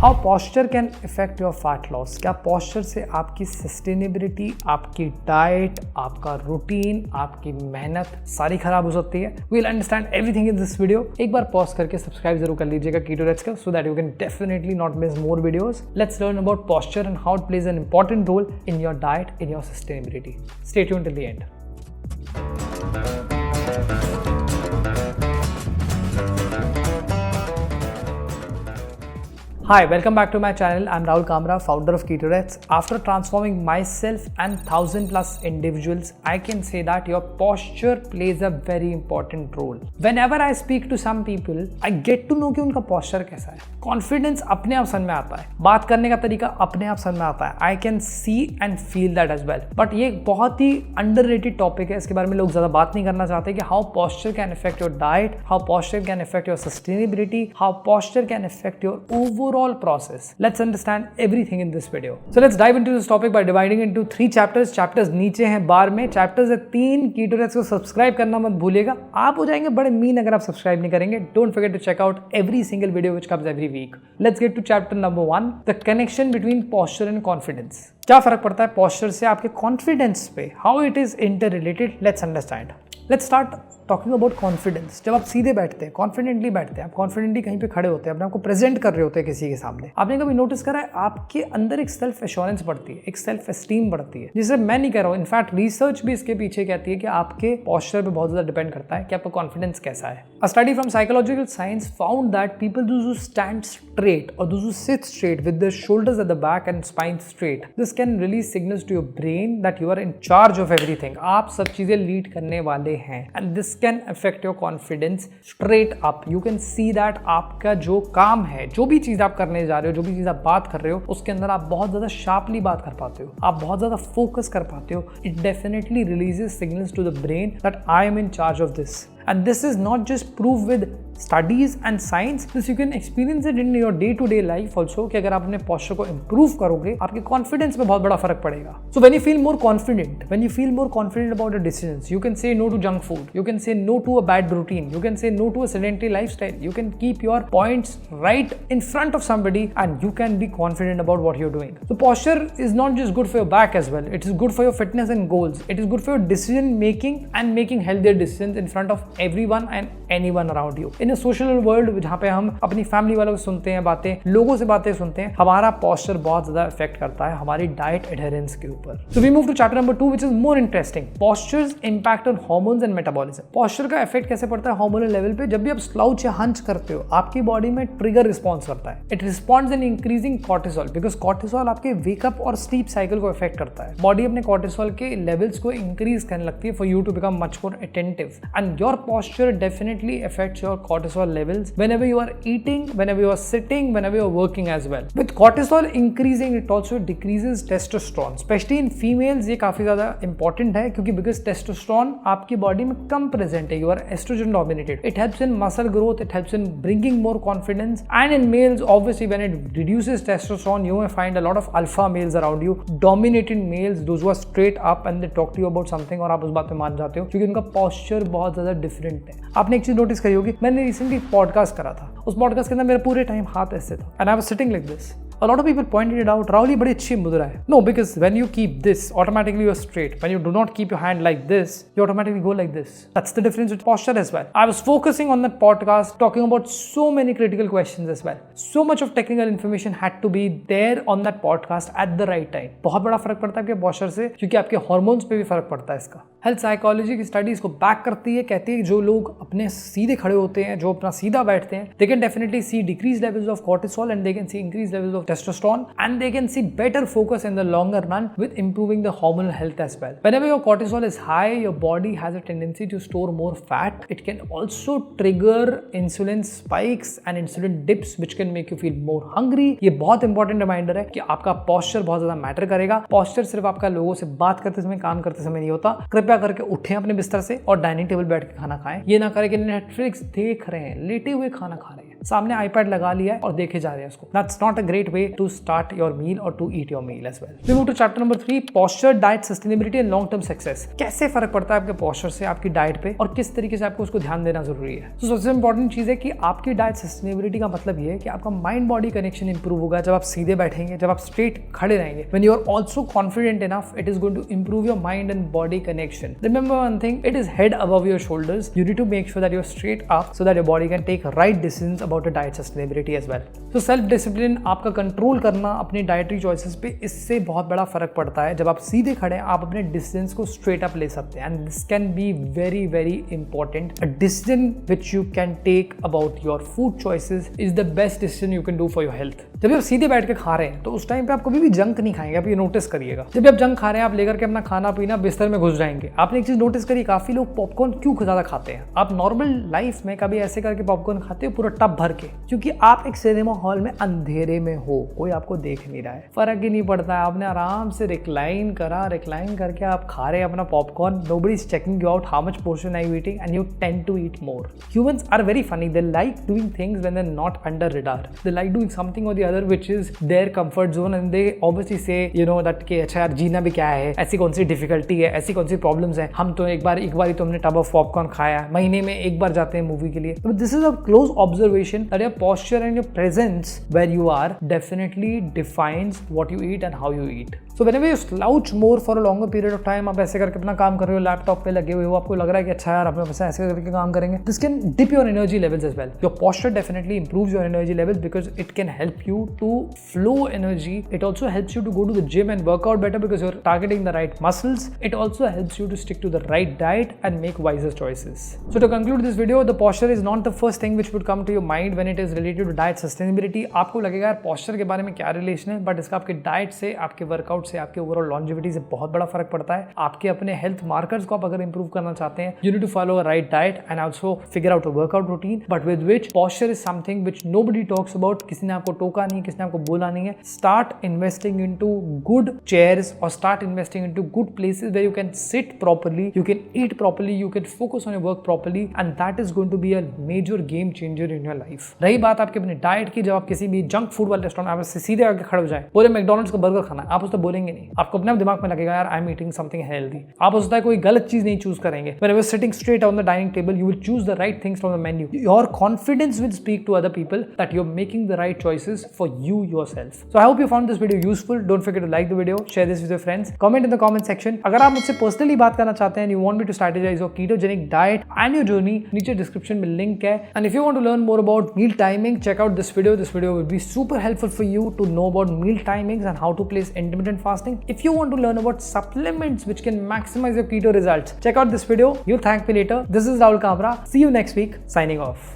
How posture can affect your fat loss. क्या posture से आपकी सस्टेनेबिलिटी, आपकी डाइट, आपका रूटीन, आपकी मेहनत सारी खराब हो सकती है। We will understand everything in this video. एक बार पॉज करके सब्सक्राइब जरूर कर लीजिएगा कीटो रेट्स का, so that you can definitely not miss more videos. Let's learn about posture and how it plays an important role in your diet, in your sustainability. Stay tuned till the end. Hi, welcome back to my channel. I'm Rahul Kamra, founder of Keto Rats. After transforming myself and 1000 plus individuals, I can say that your posture plays a very important role. Whenever I speak to some people, I get to know कि उनका posture कैसा है। Confidence अपने आप समझ में आता है, बात करने का तरीका अपने आप समझ में आता है। I can see and feel that as well. But ये एक बहुत ही underrated topic है, इसके बारे में लोग ज़्यादा बात नहीं करना चाहते कि how posture can affect your diet, how posture can affect your sustainability, how posture can affect your overall process. Let's understand everything in this video. So let's dive into this topic by dividing into 3 chapters. Chapters नीचे हैं बार में, chapters है 3। Keto Rats को subscribe करना मत भूलिएगा, आप हो जाएंगे बड़े मीन अगर आप सब्सक्राइब नहीं करेंगे। Don't forget to check out every single video which comes every week. Let's get to chapter number 1, the connection between posture and confidence. क्या फर्क पड़ता है posture से आपके confidence पे? How it is interrelated? Let's understand. Let's start talking about confidence. जब आप सीधे बैठते हैं, कॉन्फिडेंटली बैठते हैं, आप कॉन्फिडेंटली कहीं पे खड़े होते हैं, अपने आपको प्रेजेंट कर रहे होते हैं किसी के सामने, आपने कभी नोटिस करा है आपके अंदर एक सेल्फ एश्योरेंस बढ़ती है, एक सेल्फ एस्टीम बढ़ती है, जिसे मैं नहीं कह रहा हूँ। इनफैक्ट रिसर्च भी इसके पीछे कहती है कि आपके पॉस्चर पे बहुत ज्यादा डिपेंड करता है कि आपका कॉन्फिडेंस कैसा है। A study from psychological science found that people who stand straight और who sit straight with their shoulders at the back and spine straight, this can release signals to your brain that you are in charge of everything. आप सब चीजें लीड करने वाले हैं and this can affect your confidence straight up. You can see that आपका जो काम है, जो भी चीज आप करने जा रहे हो, जो भी चीज आप बात कर रहे हो, उसके अंदर आप बहुत ज्यादा शार्पली बात कर पाते हो, आप बहुत ज्यादा फोकस कर पाते हो। It definitely releases signals to the brain that I am in charge of this. And this is not just proved with studies and science, this you can experience it in your day to day life also कि अगर आप अपने posture को improve करोगे, आपके confidence में बहुत बड़ा फर्क पड़ेगा। So when you feel more confident, when you feel more confident about your decisions, you can say no to junk food, you can say no to a bad routine, you can say no to a sedentary lifestyle, you can keep your points right in front of somebody and you can be confident about what you're doing. So posture is not just good for your back as well, it is good for your fitness and goals, it is good for your decision making and making healthier decisions in front of everyone and anyone around you. In a social world जहाँ पे हम अपनी family वालों से सुनते हैं बातें, लोगों से बातें सुनते हैं, हमारा posture बहुत ज़्यादा इफेक्ट करता है हमारी डाइट एडहेरेंस के ऊपर। So we move to chapter number 2 which is more interesting. Posture's impact on hormones and metabolism. Posture का इफेक्ट कैसे पड़ता है हार्मोनल लेवल पे? जब भी आप स्लाउच या हंच करते हो, आपकी बॉडी में ट्रिगर रिस्पॉन्स करता है। It responds in increasing cortisol because cortisol आपके वेकअप और स्लीप साइकिल को इफेक्ट करता है। बॉडी अपने cortisol के लेवल्स को इंक्रीज करने लगती है for you to become much more attentive and your posture definitely affects your cortisol levels whenever you are eating, whenever you are sitting, whenever you are working as well. With cortisol increasing, it also decreases testosterone, especially in females। ये काफी ज्यादा important है क्योंकि because testosterone आपकी body में कम present है, you are estrogen dominated. It helps in muscle growth, it helps in bringing more confidence, and in males obviously when it reduces testosterone, you may find a lot of alpha males around you, dominated males, those who are straight up and they talk to you about something और आप उस बात पे मान जाते हो क्योंकि उनका posture बहुत ज्यादा डिफरेंट है। आपने एक चीज नोटिस करी होगी, मैंने रिसेंटली पॉडकास्ट करा था, उस पॉडकास्ट के अंदर मेरा पूरे टाइम हाथ ऐसे था and I was sitting like this. A lot of people pointed it out, Rahul, बड़ी अच्छी मुद्रा है। No, because when you keep this, automatically you're straight. When you do not keep your hand like this, you automatically go like this. That's the difference with posture as well. I was focusing on that podcast, talking about so many critical questions as well. So much of technical information had to be there on that podcast at the right time. बहुत बड़ा फर्क पड़ता है आपके posture से क्योंकि आपके hormones पे भी फर्क पड़ता है इसका। हेल्थ साइकोलॉजी की स्टडीज को बैक करती है, कहती है जो लोग अपने सीधे खड़े होते हैं, जो अपना सीधा बैठते हैं, they can definitely see decreased levels of cortisol and they can see increased levels of testosterone and they can see better focus in the longer run with improving the hormonal health as well. Whenever your cortisol is high, your body has a tendency to store more fat. It can also trigger insulin spikes and insulin dips which can make you feel more hungry. ये बहुत important reminder है कि आपका posture बहुत ज्यादा matter करेगा। posture सिर्फ आपका लोगों से बात करते समय, काम करते समय नहीं होता। कृपया करके उठें अपने बिस्तर से और डाइनिंग टेबल बैठ के खाना खाएं। ये ना करें कि नेटफ्लिक्स देख रहे हैं, लेटे हुए खाना खा रहे हैं। सामने आईपैड लगा लिया है और देखे जा रहे हैं उसको। That's not a great way to start your meal or to eat your meal as well. We move to chapter number 3, posture, diet, sustainability and long term success. कैसे फर्क पड़ता है आपके पोस्चर से आपकी डाइट पे और किस तरीके से आपको उसको ध्यान देना जरूरी है। तो सबसे इंपॉर्टेंट चीज है कि आपकी डाइट सस्टेनेबिलिटी का मतलब ये है कि आपका माइंड बॉडी कनेक्शन इंप्रूव होगा जब आप सीधे बैठेंगे, जब आप स्ट्रेट खड़े रहेंगे। When you are also confident enough, it is going to improve your mind and body connection. Remember one thing, it is head above your shoulders. You need to make sure that you're straight up so that your body can take right decisions about your diet sustainability as well. So self discipline, आपका control करना अपनी dietary choices पे, इससे बहुत बड़ा फर्क पड़ता है। जब आप सीधे खड़े हैं आप अपने डिसीजंस को स्ट्रेट अप ले सकते हैं and this can be very very important. A decision which you can take about your food choices is the best decision you can do for your health. जब आप सीधे बैठ के खा रहे हैं तो उस टाइम पे आप कभी भी जंक नहीं खाएंगे, आप ये नोटिस करिएगा। जब आप जंक खा रहे हैं आप लेकर के अपना खाना पीना बिस्तर में घुस जाएंगे। आपने एक चीज नोटिस करी, काफी लोग पॉपकॉर्न क्यों ज्यादा खाते हैं? आप नॉर्मल लाइफ में कभी ऐसे करके पॉपकॉर्न खाते हो पूरा टब भर के? क्योंकि आप एक सिनेमा हॉल में अंधेरे में हो, कोई आपको देख नहीं रहा है, फर्क ही नहीं पड़ता है। आपने आराम से रिक्लाइन करा, रिक्लाइन करके आप खा रहे हैं अपना popcorn. Nobody is checking you out how much portion are you eating and you tend to eat more. Humans are very funny, they like doing things when they are not under radar. They like doing something or the other which is their comfort zone and they obviously say you know that कि अच्छा यार जीना भी क्या है, ऐसी कौन सी difficulty है, ऐसी कौन सी प्रॉब्लम्स है। हम तो एक बार तो हमने टब ऑफ पॉपकॉर्न खाया, महीने में एक बार जाते हैं मूवी के लिए। तो this is a close observation that your posture and your presence where you are definitely defines what you eat and how you eat. So whenever you slouch more for a longer period of time, आप ऐसे करके अपना काम कर रहे हो, laptop पे लगे हुए हो, आपको लग रहा है कि अच्छा यार अपने बस ऐसे करके काम करेंगे, this can dip your energy levels as well. Your posture definitely improves your energy levels because it can help you to flow energy. It also helps you to go to the gym and work out better because you are targeting the right muscles. It also helps you to stick to the right diet and make wiser choices. So to conclude this video, the posture is not the first thing which would come to your mind when it is related to diet sustainability. आपको लगेगा यार posture के बारे में क्या relation है, but इसका आपके डाइट से, आपके वर्कआउट से, आपके ओवरऑल लॉन्जिविटी से बहुत बड़ा फर्क पड़ता है। आपके अपने हेल्थ मार्कर्स को आप अगर इंप्रूव करना चाहते हैं, you need to follow a right diet and also figure out a workout routine, but with which posture is something which nobody talks about. किसी ने आपको टोका नहीं, किसी ने आपको बोला नहीं है। Start investing into good chairs or start investing into good places where you can sit properly, you can eat properly, you can focus on your work properly, and that is going to be a major game changer in your life. रही बात आपके अपने diet की, जब आप किसी भी junk food वाले रेस्टोरेंट में आप सीधे आके खड़े हो जाए, बोले मैकडॉनल्ड्स का बर्गर खाना है, आप उसको बोलेंगे नहीं। आपको अपने दिमाग में लगेगा यार I am eating something healthy. आप उसका कोई गलत चीज नहीं चूज करेंगे। When you are sitting straight on the dining table, you will choose the right things from the menu. Your confidence will speak to other people that you're making the right choices for you yourself. So I hope you found this video useful. Don't forget to like the video, share this with your friends, comment in the comment section. अगर आप मुझसे personally बात करना चाहते हैं, you want me to strategize your ketogenic diet and your journey, नीचे description में link है। And if you want to learn more about meal timing, check out this video. This video will be super helpful for you to know about meal timings and how to place intermittent fasting. If you want to learn about supplements which can maximize your keto results, check out this video. You'll thank me later. This is Rahul Kamra. See you next week. Signing off.